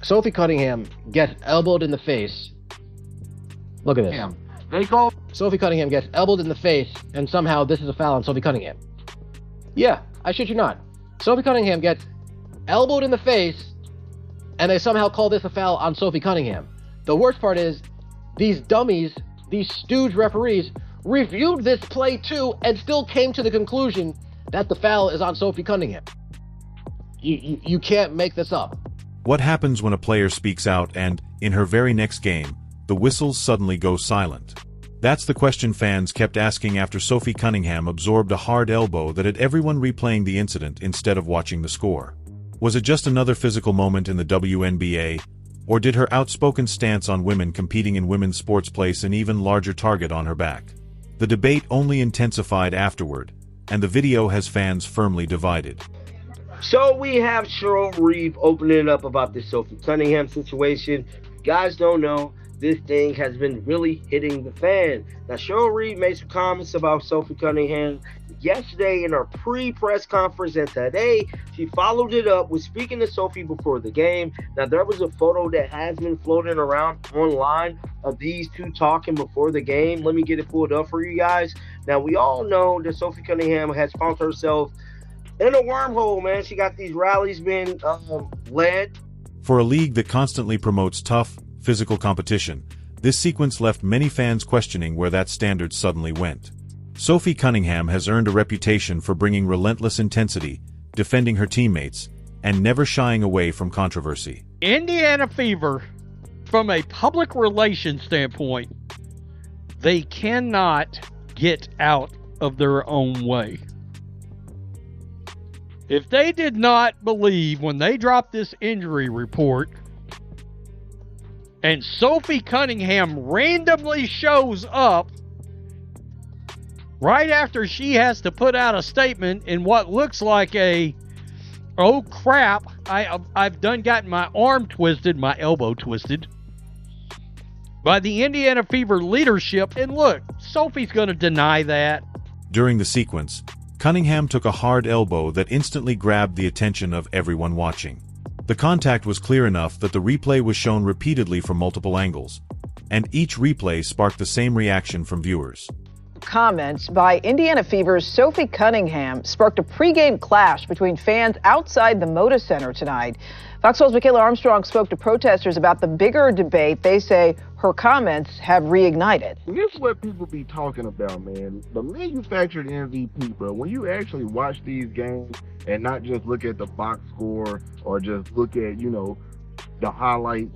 Sophie Cunningham gets elbowed in the face. Look at this. Damn. They call Sophie Cunningham gets elbowed in the face, and somehow this is a foul on Sophie Cunningham. Yeah, I shit you not. Sophie Cunningham gets elbowed in the face, and they somehow call this a foul on Sophie Cunningham. The worst part is, these dummies, these stooge referees, reviewed this play too, and still came to the conclusion that the foul is on Sophie Cunningham. You can't make this up. What happens when a player speaks out and, in her very next game, the whistles suddenly go silent? That's the question fans kept asking after Sophie Cunningham absorbed a hard elbow that had everyone replaying the incident instead of watching the score. Was it just another physical moment in the WNBA, or did her outspoken stance on women competing in women's sports place an even larger target on her back? The debate only intensified afterward, and the video has fans firmly divided. So we have Cheryl Reeve opening up about this Sophie Cunningham situation. If you guys don't know, this thing has been really hitting the fan. Now, Cheryl Reeve made some comments about Sophie Cunningham yesterday in her pre-press conference, and today she followed it up with speaking to Sophie before the game. Now, there was a photo that has been floating around online of these two talking before the game. Let me get it pulled up for you guys. Now, we all know that Sophie Cunningham has found herself in a wormhole, man. She got these rallies being led. For a league that constantly promotes tough, physical competition, this sequence left many fans questioning where that standard suddenly went. Sophie Cunningham has earned a reputation for bringing relentless intensity, defending her teammates, and never shying away from controversy. Indiana Fever, from a public relations standpoint, they cannot get out of their own way. If they did not believe when they dropped this injury report and Sophie Cunningham randomly shows up right after she has to put out a statement in what looks like a, oh crap, I've done gotten my arm twisted, my elbow twisted by the Indiana Fever leadership, and look, Sophie's going to deny that. During the sequence, Cunningham took a hard elbow that instantly grabbed the attention of everyone watching. The contact was clear enough that the replay was shown repeatedly from multiple angles, and each replay sparked the same reaction from viewers. Comments by Indiana Fever's Sophie Cunningham sparked a pregame clash between fans outside the Moda Center tonight. Fox 12's Michaela Armstrong spoke to protesters about the bigger debate they say her comments have reignited. This is what people be talking about, man. The manufactured MVP, bro. When you actually watch these games and not just look at the box score or just look at, the highlights,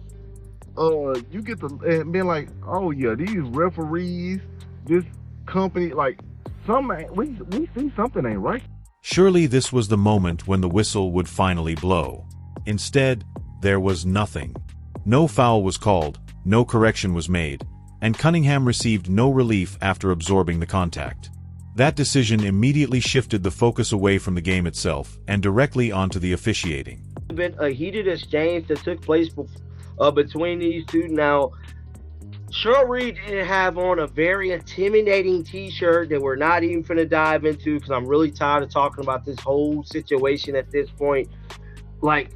you get to and be like, oh yeah, these referees, this company, like, we see something ain't right. Surely this was the moment when the whistle would finally blow. Instead, there was nothing. No foul was called, no correction was made, and Cunningham received no relief after absorbing the contact. That decision immediately shifted the focus away from the game itself and directly onto the officiating. It's been a heated exchange that took place between these two. Now, Cheryl Reeve did have on a very intimidating t-shirt that we're not even going to dive into because I'm really tired of talking about this whole situation at this point. Like,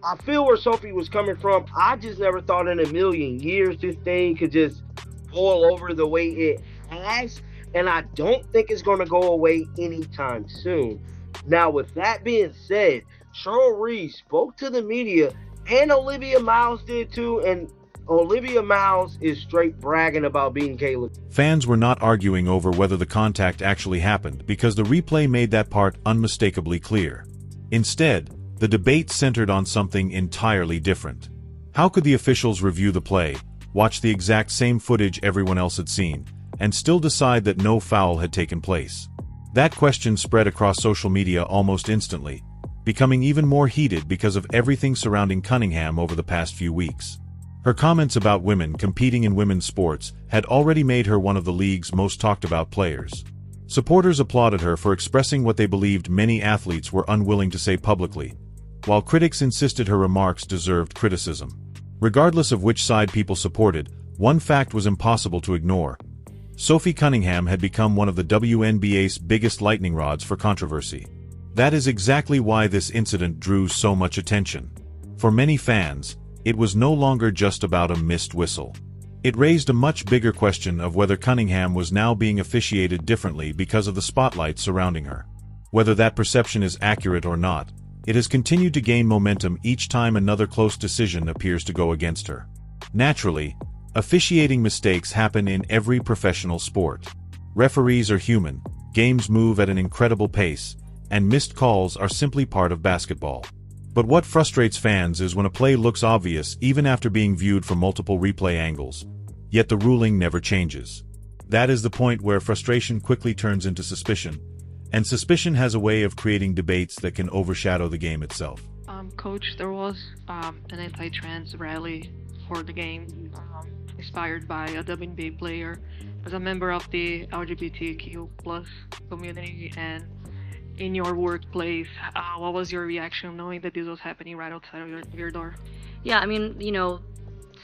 I feel where Sophie was coming from. I just never thought in a million years this thing could just boil over the way it has, and I don't think it's going to go away anytime soon. Now, with that being said, Cheryl Reeve spoke to the media, and Olivia Miles did too, and Olivia Miles is straight bragging about being Caleb. Fans were not arguing over whether the contact actually happened because the replay made that part unmistakably clear. Instead, the debate centered on something entirely different. How could the officials review the play, watch the exact same footage everyone else had seen, and still decide that no foul had taken place? That question spread across social media almost instantly, becoming even more heated because of everything surrounding Cunningham over the past few weeks. Her comments about women competing in women's sports had already made her one of the league's most talked about players. Supporters applauded her for expressing what they believed many athletes were unwilling to say publicly, while critics insisted her remarks deserved criticism. Regardless of which side people supported, one fact was impossible to ignore. Sophie Cunningham had become one of the WNBA's biggest lightning rods for controversy. That is exactly why this incident drew so much attention. For many fans, it was no longer just about a missed whistle. It raised a much bigger question of whether Cunningham was now being officiated differently because of the spotlight surrounding her. Whether that perception is accurate or not, it has continued to gain momentum each time another close decision appears to go against her. Naturally, officiating mistakes happen in every professional sport. Referees are human, games move at an incredible pace, and missed calls are simply part of basketball. But what frustrates fans is when a play looks obvious even after being viewed from multiple replay angles, yet the ruling never changes. That is the point where frustration quickly turns into suspicion, and suspicion has a way of creating debates that can overshadow the game itself. Coach, there was an anti-trans rally for the game, inspired by a WNBA player. As a member of the LGBTQ plus community and in your workplace, what was your reaction knowing that this was happening right outside of your door? Yeah, I mean,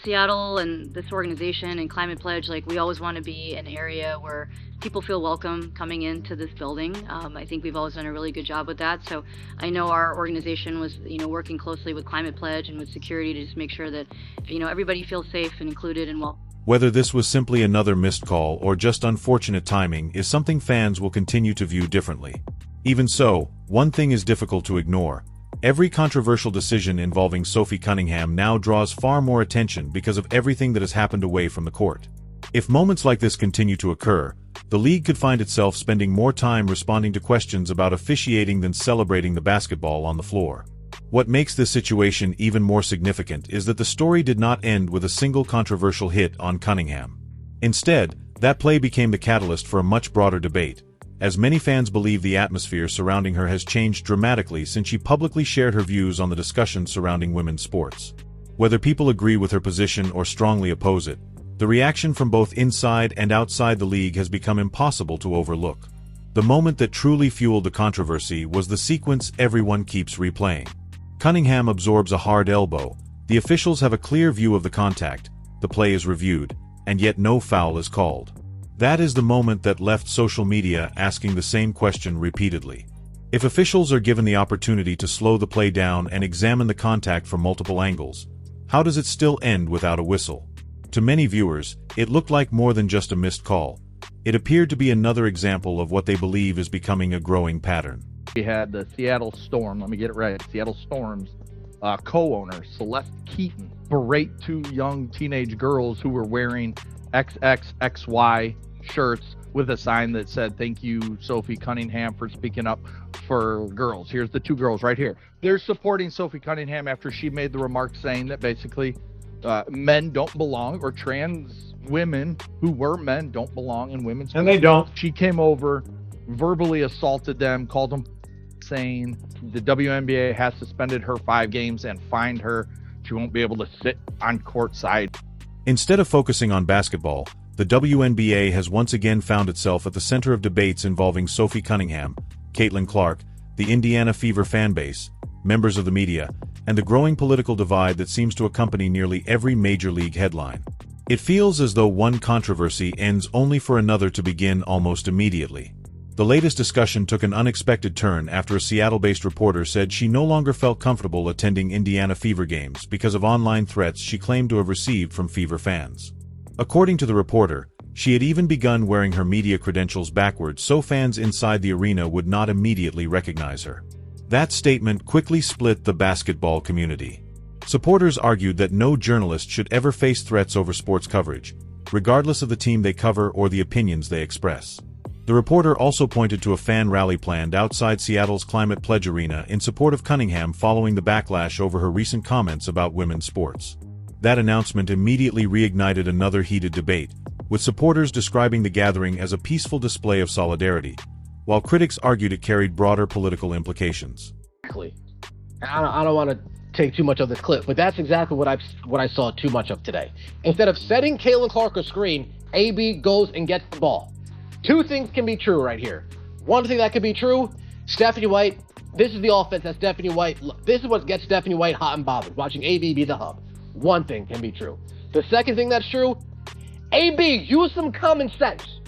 Seattle and this organization and Climate Pledge, like, we always want to be an area where people feel welcome coming into this building. I think we've always done a really good job with that. So I know our organization was, working closely with Climate Pledge and with security to just make sure that, everybody feels safe and included and well. Whether this was simply another missed call or just unfortunate timing is something fans will continue to view differently. Even so, one thing is difficult to ignore. Every controversial decision involving Sophie Cunningham now draws far more attention because of everything that has happened away from the court. If moments like this continue to occur, the league could find itself spending more time responding to questions about officiating than celebrating the basketball on the floor. What makes this situation even more significant is that the story did not end with a single controversial hit on Cunningham. Instead, that play became the catalyst for a much broader debate, as many fans believe the atmosphere surrounding her has changed dramatically since she publicly shared her views on the discussion surrounding women's sports. Whether people agree with her position or strongly oppose it, the reaction from both inside and outside the league has become impossible to overlook. The moment that truly fueled the controversy was the sequence everyone keeps replaying. Cunningham absorbs a hard elbow, the officials have a clear view of the contact, the play is reviewed, and yet no foul is called. That is the moment that left social media asking the same question repeatedly. If officials are given the opportunity to slow the play down and examine the contact from multiple angles, how does it still end without a whistle? To many viewers, it looked like more than just a missed call. It appeared to be another example of what they believe is becoming a growing pattern. We had the Seattle Storm, let me get it right, Seattle Storm's co-owner, Celeste Keaton, berate two young teenage girls who were wearing XXXY shirts with a sign that said, "Thank you, Sophie Cunningham, for speaking up for girls." Here's the two girls right here. They're supporting Sophie Cunningham after she made the remark saying that basically men don't belong, or trans women who were men don't belong in women's sports. And they don't. She came over, verbally assaulted them, called them, saying the WNBA has suspended her 5 games and fined her. She won't be able to sit on court side. Instead of focusing on basketball, the WNBA has once again found itself at the center of debates involving Sophie Cunningham, Caitlin Clark, the Indiana Fever fanbase, members of the media, and the growing political divide that seems to accompany nearly every major league headline. It feels as though one controversy ends only for another to begin almost immediately. The latest discussion took an unexpected turn after a Seattle-based reporter said she no longer felt comfortable attending Indiana Fever games because of online threats she claimed to have received from Fever fans. According to the reporter, she had even begun wearing her media credentials backwards so fans inside the arena would not immediately recognize her. That statement quickly split the basketball community. Supporters argued that no journalist should ever face threats over sports coverage, regardless of the team they cover or the opinions they express. The reporter also pointed to a fan rally planned outside Seattle's Climate Pledge Arena in support of Cunningham following the backlash over her recent comments about women's sports. That announcement immediately reignited another heated debate, with supporters describing the gathering as a peaceful display of solidarity, while critics argued it carried broader political implications. Exactly. I don't want to take too much of this clip, but that's exactly what I saw too much of today. Instead of setting Caitlin Clark a screen, AB goes and gets the ball. Two things can be true right here. One thing that could be true, Stephanie White, this is the offense that Stephanie White, this is what gets Stephanie White hot and bothered, watching AB be the hub. One thing can be true. The second thing that's true, AB, use some common sense.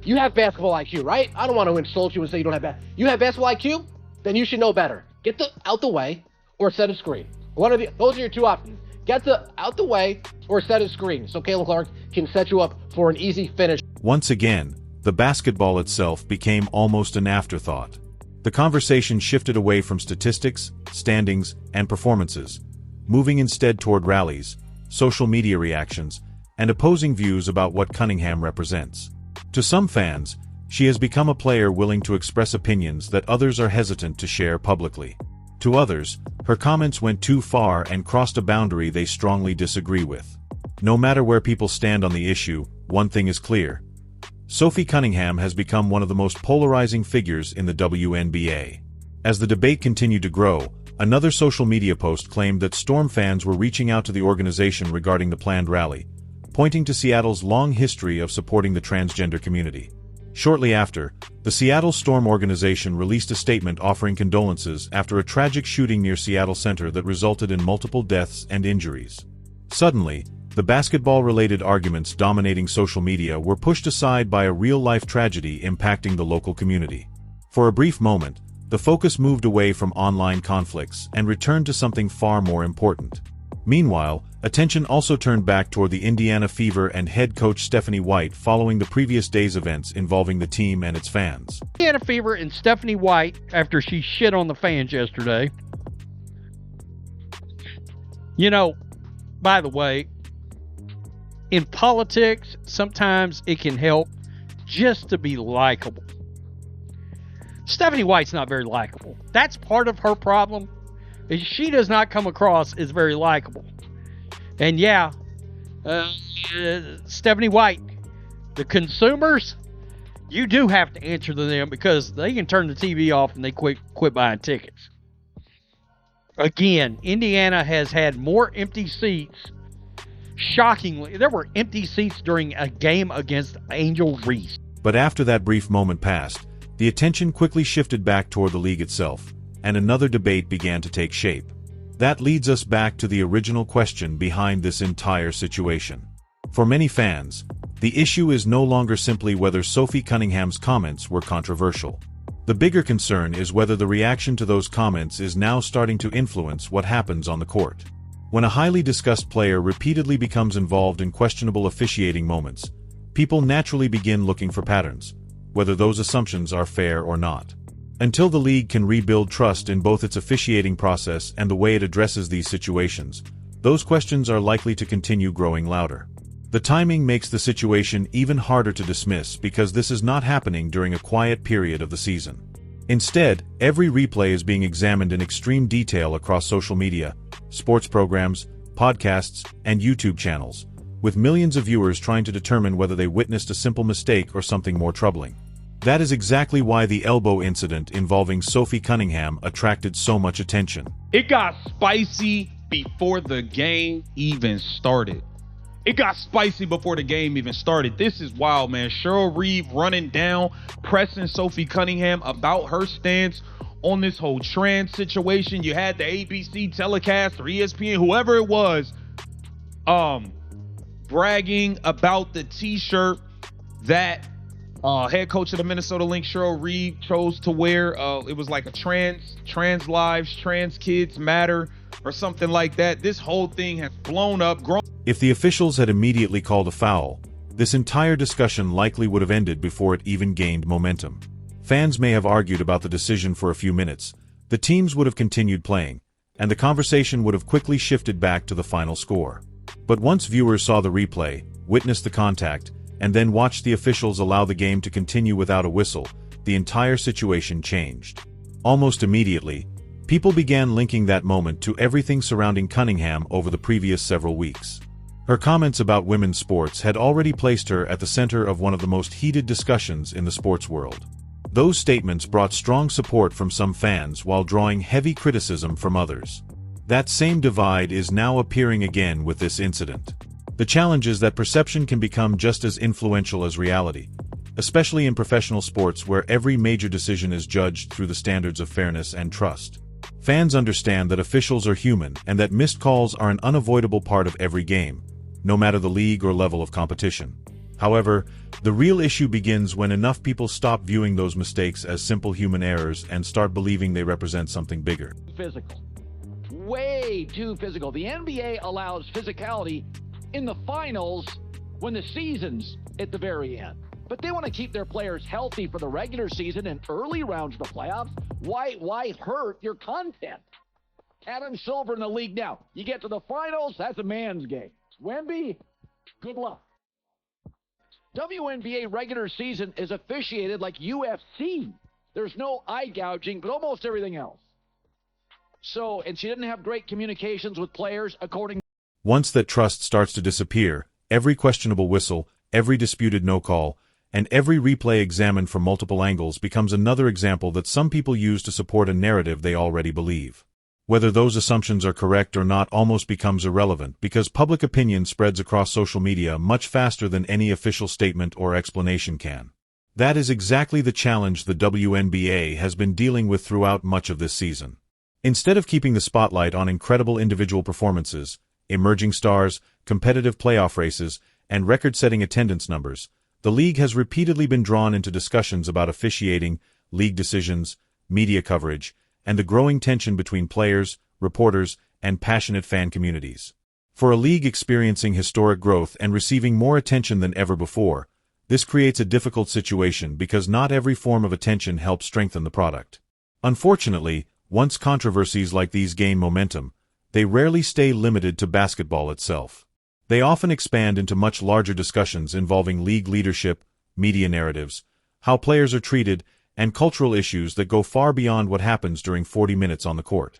You have basketball IQ, right? I don't want to insult you and say you don't have you have basketball IQ? Then you should know better. Get out the way or set a screen. Those are your two options. Get out the way or set a screen so Caitlin Clark can set you up for an easy finish. Once again, the basketball itself became almost an afterthought. The conversation shifted away from statistics, standings, and performances, moving instead toward rallies, social media reactions, and opposing views about what Cunningham represents. To some fans, she has become a player willing to express opinions that others are hesitant to share publicly. To others, her comments went too far and crossed a boundary they strongly disagree with. No matter where people stand on the issue, one thing is clear. Sophie Cunningham has become one of the most polarizing figures in the WNBA. As the debate continued to grow, another social media post claimed that Storm fans were reaching out to the organization regarding the planned rally, pointing to Seattle's long history of supporting the transgender community. Shortly after, the Seattle Storm organization released a statement offering condolences after a tragic shooting near Seattle Center that resulted in multiple deaths and injuries. Suddenly, the basketball-related arguments dominating social media were pushed aside by a real-life tragedy impacting the local community. For a brief moment, the focus moved away from online conflicts and returned to something far more important. Meanwhile, attention also turned back toward the Indiana Fever and head coach Stephanie White following the previous day's events involving the team and its fans. Indiana Fever and Stephanie White, after she shit on the fans yesterday. You know, by the way, in politics, sometimes it can help just to be likable. Stephanie White's not very likable. That's part of her problem. She does not come across as very likable. And yeah, Stephanie White, the consumers, you do have to answer to them because they can turn the TV off and they quit buying tickets. Again, Indiana has had more empty seats. Shockingly, there were empty seats during a game against Angel Reese. But after that brief moment passed, the attention quickly shifted back toward the league itself, and another debate began to take shape. That leads us back to the original question behind this entire situation. For many fans, the issue is no longer simply whether Sophie Cunningham's comments were controversial. The bigger concern is whether the reaction to those comments is now starting to influence what happens on the court. When a highly discussed player repeatedly becomes involved in questionable officiating moments, people naturally begin looking for patterns, whether those assumptions are fair or not. Until the league can rebuild trust in both its officiating process and the way it addresses these situations, those questions are likely to continue growing louder. The timing makes the situation even harder to dismiss because this is not happening during a quiet period of the season. Instead, every replay is being examined in extreme detail across social media, sports programs, podcasts, and YouTube channels, with millions of viewers trying to determine whether they witnessed a simple mistake or something more troubling. That is exactly why the elbow incident involving Sophie Cunningham attracted so much attention. It got spicy before the game even started. This is wild, man. Cheryl Reeve running down, pressing Sophie Cunningham about her stance on this whole trans situation. You had the ABC telecast or ESPN, whoever it was, bragging about the t-shirt that head coach of the Minnesota Lynx, Cheryl Reeve, chose to wear. It was like a trans lives, trans kids matter, or something like that. This whole thing has blown up. If the officials had immediately called a foul, this entire discussion likely would have ended before it even gained momentum. Fans may have argued about the decision for a few minutes, the teams would have continued playing, and the conversation would have quickly shifted back to the final score. But once viewers saw the replay, witnessed the contact, and then watched the officials allow the game to continue without a whistle, the entire situation changed. Almost immediately, people began linking that moment to everything surrounding Cunningham over the previous several weeks. Her comments about women's sports had already placed her at the center of one of the most heated discussions in the sports world. Those statements brought strong support from some fans while drawing heavy criticism from others. That same divide is now appearing again with this incident. The challenge is that perception can become just as influential as reality, especially in professional sports where every major decision is judged through the standards of fairness and trust. Fans understand that officials are human and that missed calls are an unavoidable part of every game, no matter the league or level of competition. However, the real issue begins when enough people stop viewing those mistakes as simple human errors and start believing they represent something bigger. Physical. way too physical. The NBA allows physicality in the finals when the season's at the very end. But they want to keep their players healthy for the regular season and early rounds of the playoffs. Why hurt your content? Adam Silver in the league now. You get to the finals, that's a man's game. Wemby, good luck. WNBA regular season is officiated like UFC. There's no eye gouging, but almost everything else. So, and she didn't have great communications with players, according. Once that trust starts to disappear, every questionable whistle, every disputed no call, and every replay examined from multiple angles becomes another example that some people use to support a narrative they already believe. Whether those assumptions are correct or not almost becomes irrelevant because public opinion spreads across social media much faster than any official statement or explanation can. That is exactly the challenge the WNBA has been dealing with throughout much of this season. Instead of keeping the spotlight on incredible individual performances, emerging stars, competitive playoff races, and record-setting attendance numbers, the league has repeatedly been drawn into discussions about officiating, league decisions, media coverage, and the growing tension between players, reporters, and passionate fan communities. For a league experiencing historic growth and receiving more attention than ever before, this creates a difficult situation because not every form of attention helps strengthen the product. Unfortunately, once controversies like these gain momentum, they rarely stay limited to basketball itself. They often expand into much larger discussions involving league leadership, media narratives, how players are treated, and cultural issues that go far beyond what happens during 40 minutes on the court.